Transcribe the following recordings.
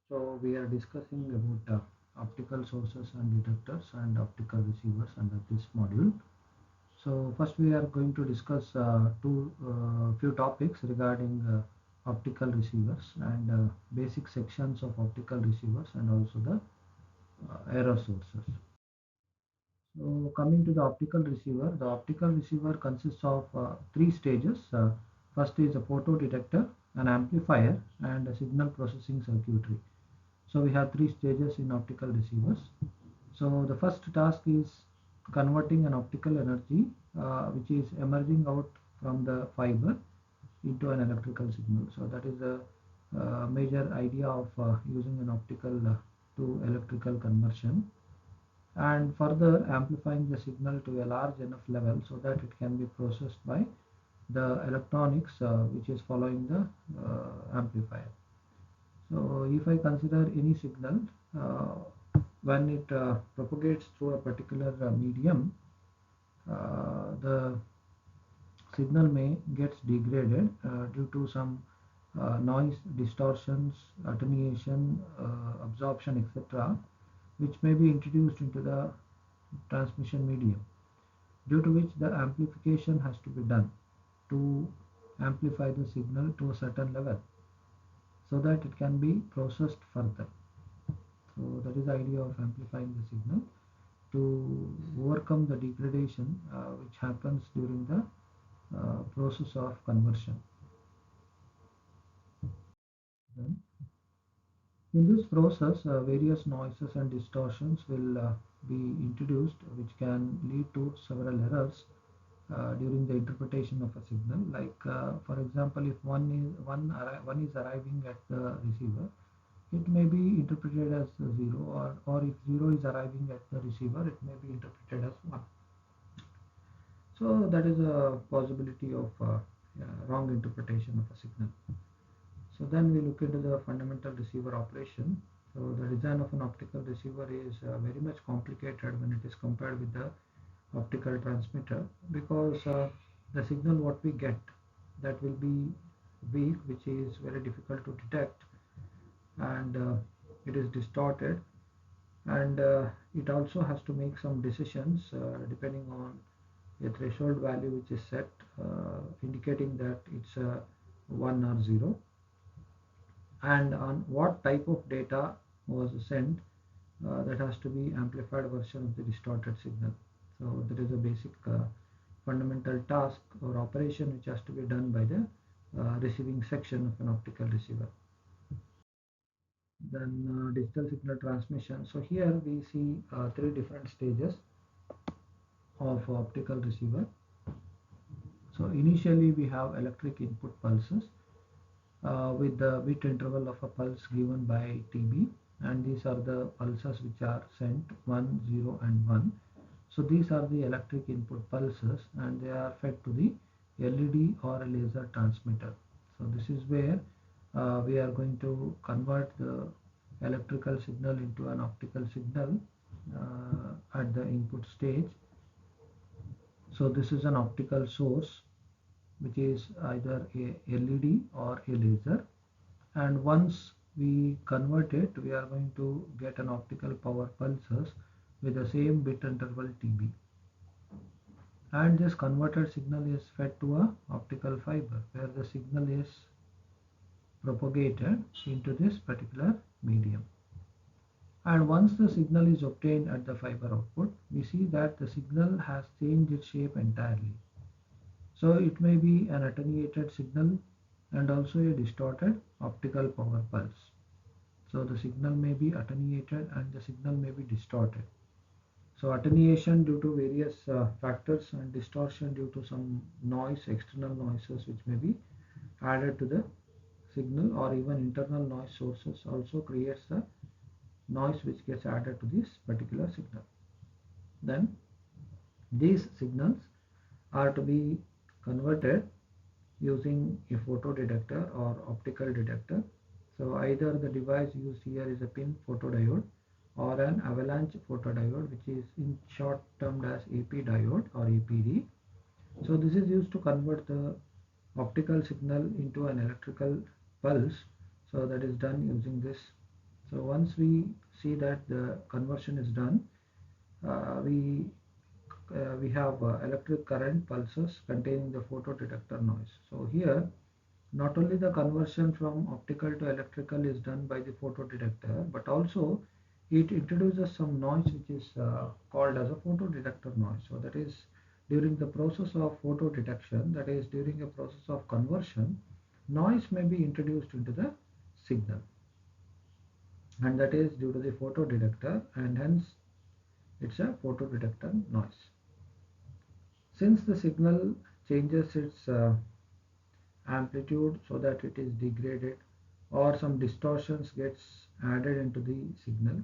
So we are discussing about optical sources and detectors and optical receivers under this module. So first we are going to discuss two few topics regarding optical receivers and basic sections of optical receivers and also the error sources. So coming to the optical receiver consists of three stages. First is a photodetector, an amplifier, and a signal processing circuitry. So we have three stages in optical receivers. So the first task is converting an optical energy which is emerging out from the fiber into an electrical signal. So that is the major idea of using an optical to electrical conversion, and further amplifying the signal to a large enough level so that it can be processed by the electronics which is following the amplifier. So if I consider any signal, when it propagates through a particular medium, the signal may gets degraded due to some noise, distortions, attenuation, absorption, etc., which may be introduced into the transmission medium, due to which the amplification has to be done to amplify the signal to a certain level so that it can be processed further. So that is the idea of amplifying the signal to overcome the degradation which happens during the process of conversion. Then, in this process, various noises and distortions will be introduced, which can lead to several errors during the interpretation of a signal. Like, for example, if one is arriving at the receiver, it may be interpreted as 0, or if 0 is arriving at the receiver, it may be interpreted as 1. So that is a possibility of wrong interpretation of a signal. So then we look into the fundamental receiver operation. So the design of an optical receiver is very much complicated when it is compared with the optical transmitter, because the signal what we get, that will be weak, which is very difficult to detect, and it is distorted, and it also has to make some decisions depending on a threshold value which is set, indicating that it's 1 or 0, and on what type of data was sent, that has to be amplified version of the distorted signal. So there is a basic fundamental task or operation which has to be done by the receiving section of an optical receiver. Then digital signal transmission. So here we see three different stages of optical receiver. So initially we have electric input pulses with the bit interval of a pulse given by TB, and these are the pulses which are sent 1, 0 and 1. So these are the electric input pulses, and they are fed to the LED or a laser transmitter. So this is where we are going to convert the electrical signal into an optical signal at the input stage. So this is an optical source which is either a LED or a laser, and once we convert it, we are going to get an optical power pulses with the same bit interval TB, and this converted signal is fed to a optical fiber where the signal is propagated into this particular medium. And once the signal is obtained at the fiber output, we see that the signal has changed its shape entirely. So it may be an attenuated signal and also a distorted optical power pulse. So the signal may be attenuated and the signal may be distorted. So attenuation due to various factors, and distortion due to some noise, external noises which may be added to the signal, or even internal noise sources also creates the noise which gets added to this particular signal. Then These signals are to be converted using a photodetector or optical detector. So either the device used here is a pin photodiode or an avalanche photodiode, which is in short termed as AP diode or APD. So this is used to convert the optical signal into an electrical pulse. So that is done using this. So once we see that the conversion is done, uh, we we have electric current pulses containing the photodetector noise. So here not only the conversion from optical to electrical is done by the photodetector, but also it introduces some noise which is called as a photodetector noise. So that is during the process of photo detection, that is during a process of conversion, noise may be introduced into the signal, and that is due to the photodetector, and hence it's a photodetector noise. Since the signal changes its amplitude so that it is degraded or some distortions gets added into the signal,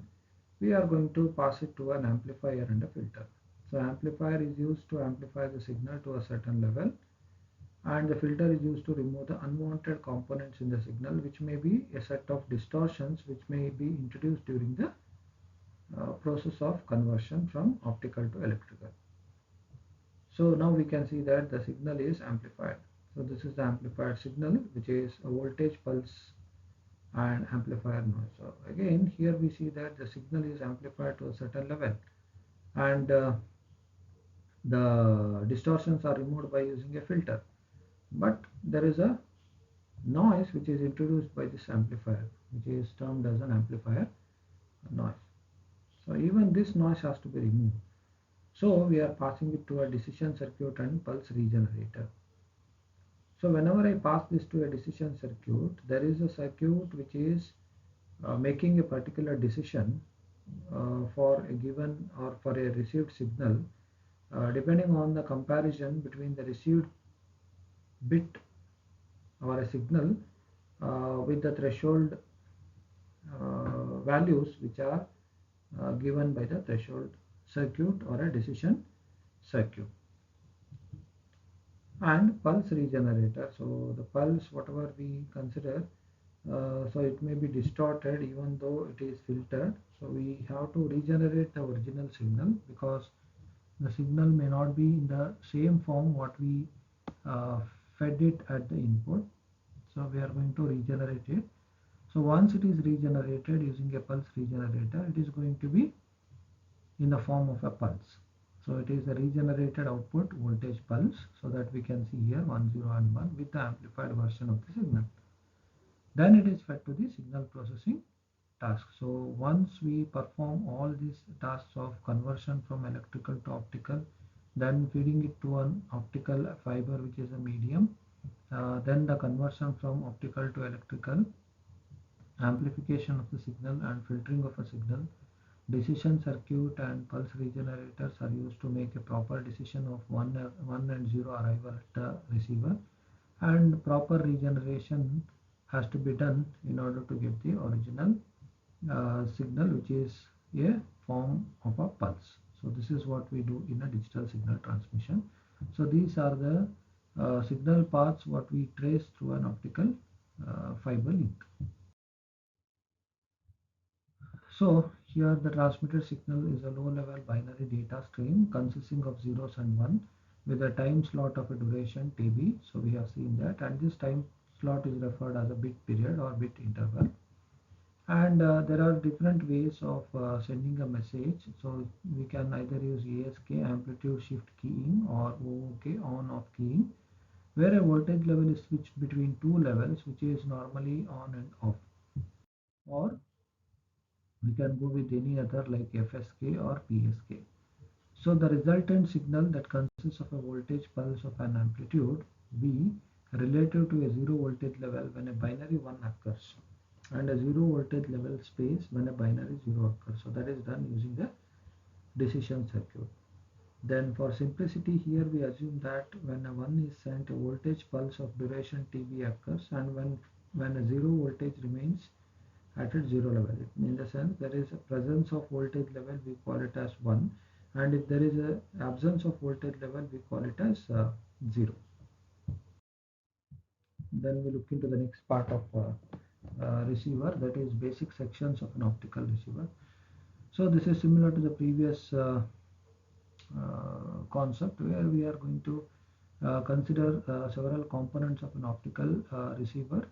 we are going to pass it to an amplifier and a filter. So amplifier is used to amplify the signal to a certain level, and the filter is used to remove the unwanted components in the signal, which may be a set of distortions which may be introduced during the process of conversion from optical to electrical. So now we can see that the signal is amplified. So this is the amplified signal, which is a voltage pulse and amplifier noise. So again here we see that the signal is amplified to a certain level, and the distortions are removed by using a filter, but there is a noise which is introduced by this amplifier, which is termed as an amplifier noise. So even this noise has to be removed. So we are passing it to a decision circuit and pulse regenerator. So whenever I pass this to a decision circuit, there is a circuit which is making a particular decision for a given or for a received signal, depending on the comparison between the received bit or a signal with the threshold values which are given by the threshold circuit or a decision circuit. And pulse regenerator, so the pulse whatever we consider, so it may be distorted even though it is filtered, so we have to regenerate the original signal because the signal may not be in the same form what we uh, fed it at the input. So we are going to regenerate it. So once it is regenerated using a pulse regenerator, it is going to be in the form of a pulse. So it is a regenerated output voltage pulse, so that we can see here 1 0 and 1 with the amplified version of the signal. Then it is fed to the signal processing task. So once we perform all these tasks of conversion from electrical to optical, then feeding it to an optical fiber which is a medium, then the conversion from optical to electrical, amplification of the signal and filtering of a signal, decision circuit and pulse regenerators are used to make a proper decision of 1 and 0 arrival at the receiver, and proper regeneration has to be done in order to get the original signal, which is a form of a pulse. So this is what we do in a digital signal transmission. So these are the signal paths what we trace through an optical fiber link. So here the transmitted signal is a low-level binary data stream consisting of zeros and one with a time slot of a duration TB. So we have seen that, and this time slot is referred as a bit period or bit interval. And there are different ways of sending a message. So we can either use ASK amplitude shift keying or OOK on off keying, where a voltage level is switched between two levels, which is normally on and off. Or we can go with any other like FSK or PSK. So the resultant signal that consists of a voltage pulse of an amplitude V relative to a zero voltage level when a binary 1 occurs, and a zero voltage level space when a binary 0 occurs. So that is done using the decision circuit. Then for simplicity here we assume that when a 1 is sent, a voltage pulse of duration TB occurs, and when a 0 voltage remains at its 0 level. In the sense there is a presence of voltage level, we call it as 1, and if there is a absence of voltage level, we call it as 0. Then we look into the next part of receiver, that is basic sections of an optical receiver. So this is similar to the previous concept, where we are going to consider several components of an optical receiver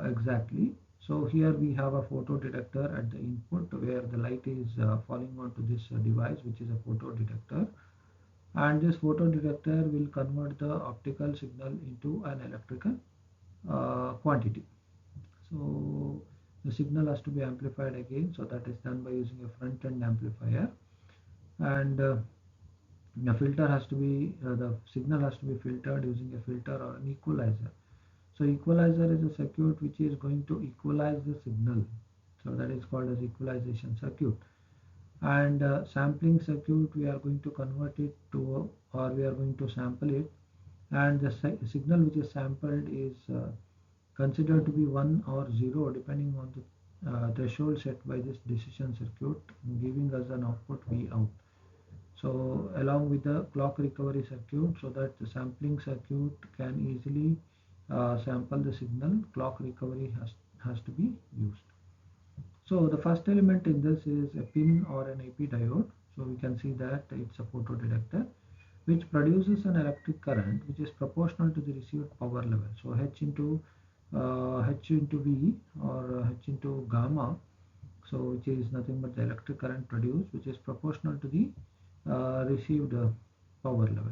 exactly. So here we have a photodetector at the input, where the light is falling onto this device, which is a photodetector, and this photodetector will convert the optical signal into an electrical quantity. So the signal has to be amplified again, so that is done by using a front end amplifier, and the filter has to be the signal has to be filtered using a filter or an equalizer. So equalizer is a circuit which is going to equalize the signal, so that is called as equalization circuit. And sampling circuit, we are going to convert it to, or we are going to sample it, and the signal which is sampled is considered to be 1 or 0 depending on the threshold set by this decision circuit, giving us an output V out. So along with the clock recovery circuit, so that the sampling circuit can easily sample the signal, clock recovery has to be used. So the first element in this is a pin or an AP diode. So we can see that it's a photodetector which produces an electric current which is proportional to the received power level. So H into V, or H into gamma, so which is nothing but the electric current produced, which is proportional to the received power level.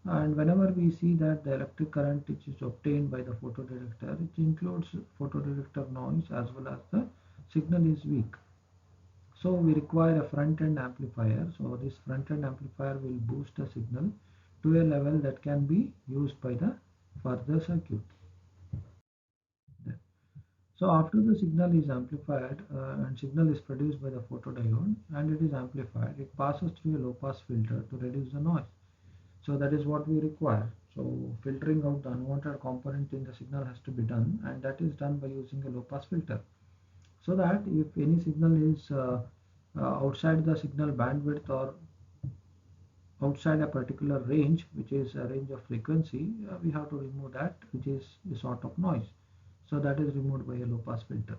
And whenever we see that the electric current which is obtained by the photodetector, it includes photodetector noise as well as the signal is weak. So we require a front end amplifier. So this front end amplifier will boost the signal to a level that can be used by the further circuit. So after the signal is amplified and signal is produced by the photodiode and it is amplified, it passes through a low pass filter to reduce the noise. So that is what we require. So filtering out the unwanted component in the signal has to be done, and that is done by using a low pass filter. So that if any signal is outside the signal bandwidth or outside a particular range, which is a range of frequency, we have to remove that, which is a sort of noise. So that is removed by a low pass filter,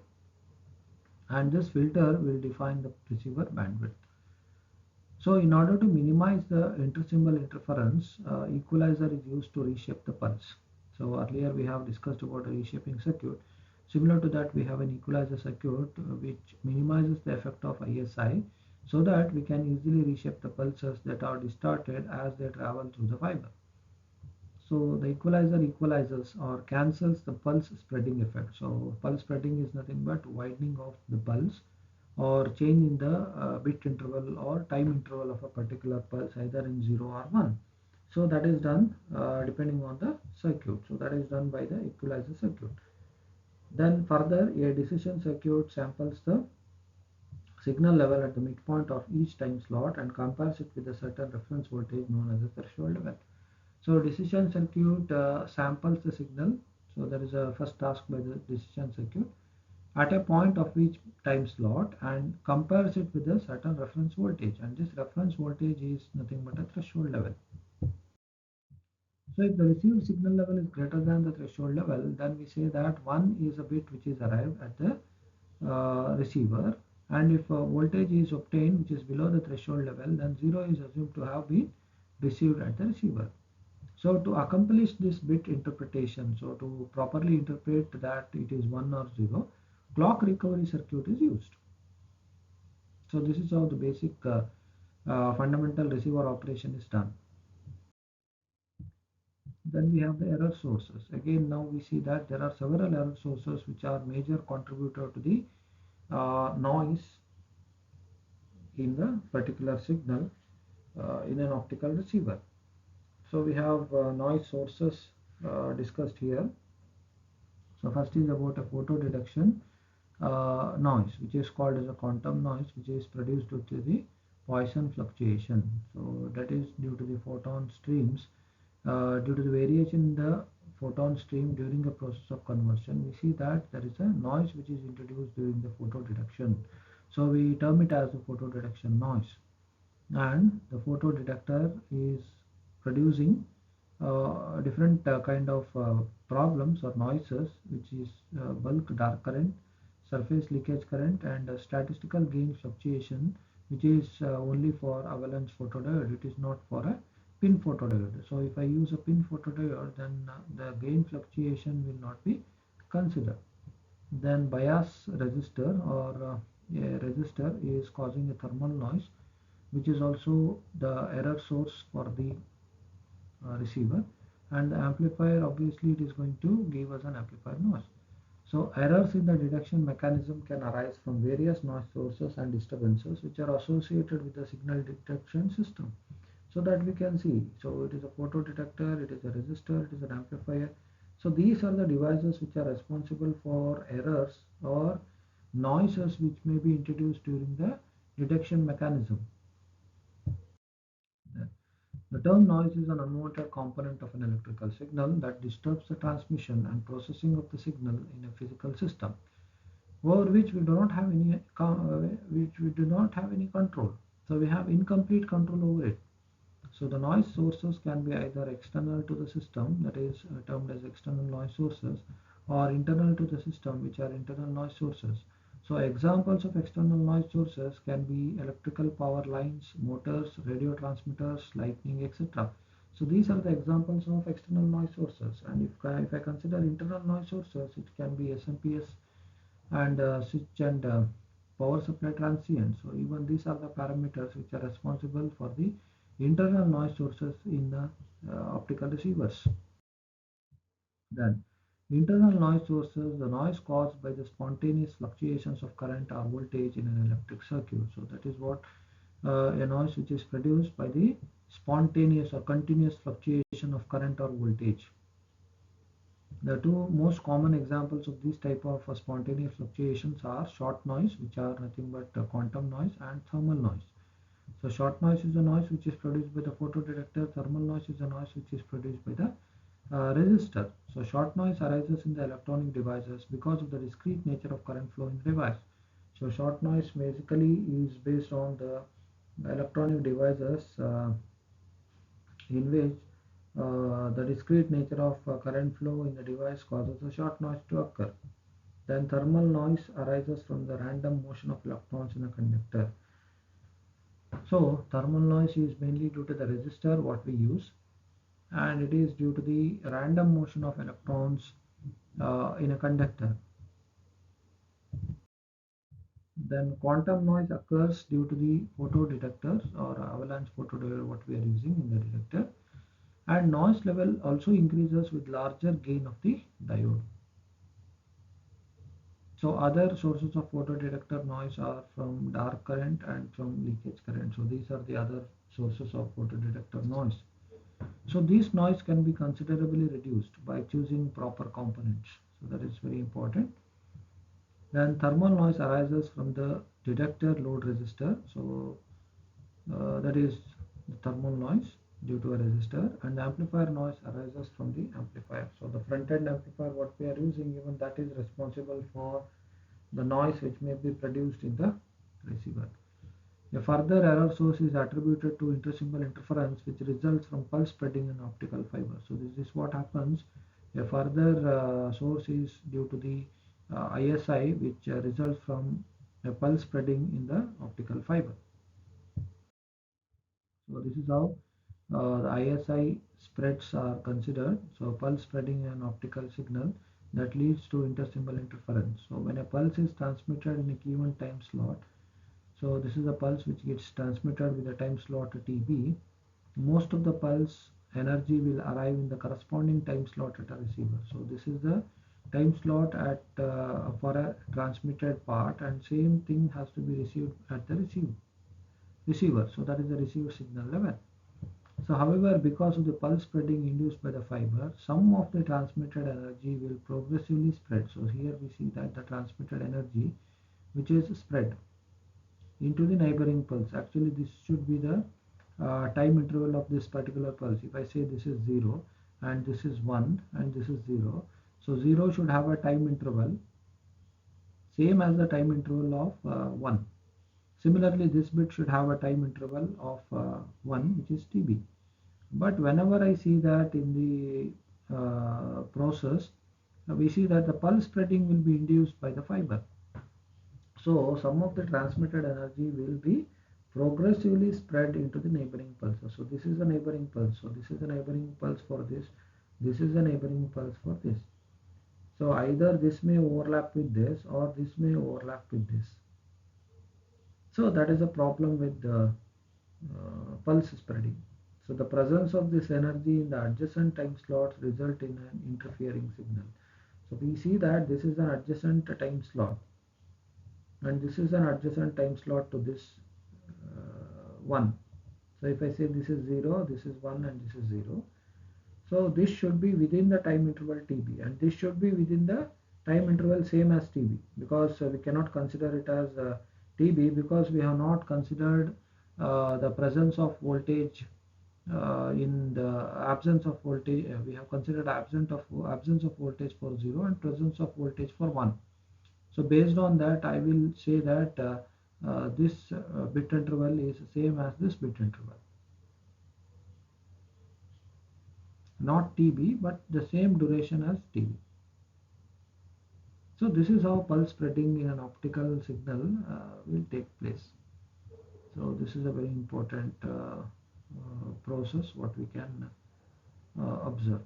and this filter will define the receiver bandwidth. So in order to minimize the intersymbol interference, equalizer is used to reshape the pulse. So earlier we have discussed about a reshaping circuit. Similar to that, we have an equalizer circuit which minimizes the effect of ISI, so that we can easily reshape the pulses that are distorted as they travel through the fiber. So the equalizer equalizes or cancels the pulse spreading effect. So pulse spreading is nothing but widening of the pulse or change in the bit interval or time interval of a particular pulse, either in 0 or 1. So that is done depending on the circuit. So that is done by the equalizer circuit. Then further, a decision circuit samples the signal level at the midpoint of each time slot and compares it with a certain reference voltage known as the threshold level. So decision circuit samples the signal. So that is a first task by the decision circuit at a point of each time slot and compares it with a certain reference voltage, and this reference voltage is nothing but a threshold level. So if the received signal level is greater than the threshold level, then we say that 1 is a bit which is arrived at the receiver, and if voltage is obtained which is below the threshold level, then 0 is assumed to have been received at the receiver. So to accomplish this bit interpretation, so to properly interpret that it is 1 or 0, clock recovery circuit is used. So this is how the basic fundamental receiver operation is done. Then we have the error sources. Again, now we see that there are several error sources which are major contributor to the noise in the particular signal in an optical receiver. So we have noise sources discussed here. So first is about a photo detection noise, which is called as a quantum noise, which is produced due to the Poisson fluctuation. So that is due to the photon streams, due to the variation in the photon stream during the process of conversion. We see that there is a noise which is introduced during the photo detection. So we term it as a photo detection noise. and the photo detector is producing different kind of problems or noises, which is bulk dark current, surface leakage current, and statistical gain fluctuation, which is only for avalanche photodiode. It is not for a pin photodiode. So if I use a pin photodiode, then the gain fluctuation will not be considered. Then bias resistor or a resistor is causing a thermal noise, which is also the error source for the receiver, and the amplifier, obviously it is going to give us an amplifier noise. So errors in the detection mechanism can arise from various noise sources and disturbances which are associated with the signal detection system. So that we can see, so it is a photo detector, it is a resistor, it is an amplifier. So these are the devices which are responsible for errors or noises which may be introduced during the detection mechanism. The term noise is an unwanted component of an electrical signal that disturbs the transmission and processing of the signal in a physical system, over which we do not have any control. So we have incomplete control over it. So the noise sources can be either external to the system, that is termed as external noise sources, or internal to the system, which are internal noise sources. So examples of external noise sources can be electrical power lines, motors, radio transmitters, lightning, etc. So these are the examples of external noise sources. And if I consider internal noise sources, it can be SMPS and switch and power supply transient. So even these are the parameters which are responsible for the internal noise sources in the optical receivers. Then internal noise sources, the noise caused by the spontaneous fluctuations of current or voltage in an electric circuit. So that is what a noise which is produced by the spontaneous or continuous fluctuation of current or voltage. The two most common examples of this type of spontaneous fluctuations are short noise, which are nothing but quantum noise, and thermal noise. So short noise is a noise which is produced by the photodetector. Thermal noise is a noise which is produced by the resistor. So short noise arises in the electronic devices because of the discrete nature of current flow in the device. So short noise basically is based on the electronic devices in which the discrete nature of current flow in the device causes a short noise to occur. Then thermal noise arises from the random motion of electrons in a conductor. So thermal noise is mainly due to the resistor what we use, and it is due to the random motion of electrons in a conductor. Then quantum noise occurs due to the photodetectors or avalanche photodiode what we are using in the detector, and noise level also increases with larger gain of the diode. So other sources of photodetector noise are from dark current and from leakage current. So these are the other sources of photodetector noise. So this noise can be considerably reduced by choosing proper components. So that is very important. Then thermal noise arises from the detector load resistor. So that is the thermal noise due to a resistor, and the amplifier noise arises from the amplifier. So the front end amplifier what we are using, even that is responsible for the noise which may be produced in the receiver. A further error source is attributed to intersymbol interference, which results from pulse spreading in optical fiber. So this is what happens. A further source is due to the ISI, which results from a pulse spreading in the optical fiber. So this is how the ISI spreads are considered. So pulse spreading an optical signal that leads to intersymbol interference. So when a pulse is transmitted in a given time slot, so this is a pulse which gets transmitted with a time slot TB. Most of the pulse energy will arrive in the corresponding time slot at a receiver. So this is the time slot at for a transmitted part, and same thing has to be received at the receiver. So that is the receiver signal level. So however, because of the pulse spreading induced by the fiber, some of the transmitted energy will progressively spread. So here we see that the transmitted energy which is spread into the neighboring pulse. Actually, this should be the time interval of this particular pulse. If I say this is 0 and this is 1 and this is 0, so 0 should have a time interval same as the time interval of 1. Similarly, this bit should have a time interval of 1, which is TB. But whenever I see that in the process, we see that the pulse spreading will be induced by the fiber. So some of the transmitted energy will be progressively spread into the neighboring pulses. So this is a neighboring pulse. So this is a neighboring pulse for this. This is a neighboring pulse for this. So either this may overlap with this or this may overlap with this. So that is a problem with the pulse spreading. So the presence of this energy in the adjacent time slots result in an interfering signal. So we see that this is an adjacent time slot and this is an adjacent time slot to this 1. So if I say this is 0, this is 1 and this is 0. So this should be within the time interval TB and this should be within the time interval same as TB, because we cannot consider it as TB because we have not considered the presence of voltage in the absence of voltage. We have considered absence of voltage for 0 and presence of voltage for 1. So based on that, I will say that this bit interval is same as this bit interval, not TB, but the same duration as TB. So this is how pulse spreading in an optical signal will take place. So this is a very important process what we can observe.